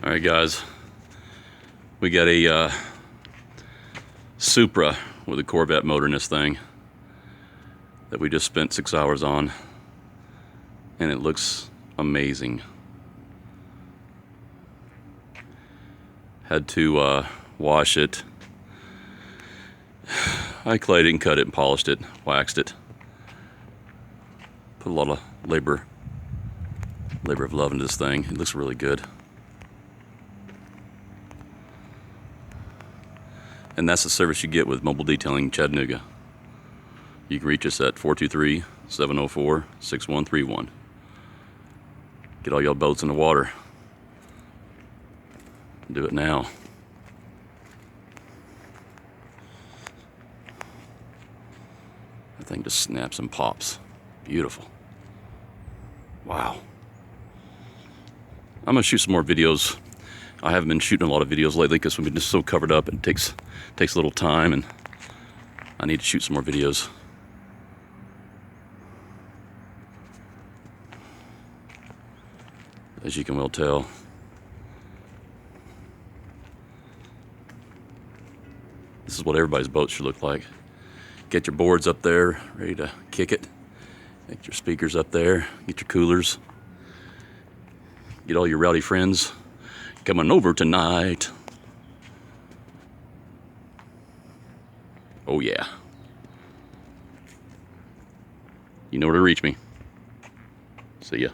Alright guys, we got a Supra with a Corvette motor in this thing that we just spent 6 hours on, and it looks amazing. Had to wash it. I clayed it and cut it and polished it, waxed it. Put a lot of labor of love into this thing. It looks really good. And that's the service you get with Mobile Detailing Chattanooga. You can reach us at 423-704-6131. Get all your boats in the water. Do it now. That thing just snaps and pops. Beautiful. Wow. I'm gonna shoot some more videos. I haven't been shooting a lot of videos lately because we've been just so covered up. It takes a little time, and I need to shoot some more videos. As you can well tell, this is what everybody's boat should look like. Get your boards up there, ready to kick it. Get your speakers up there, get your coolers. Get all your rowdy friends coming over tonight. Oh yeah. You know where to reach me. See ya.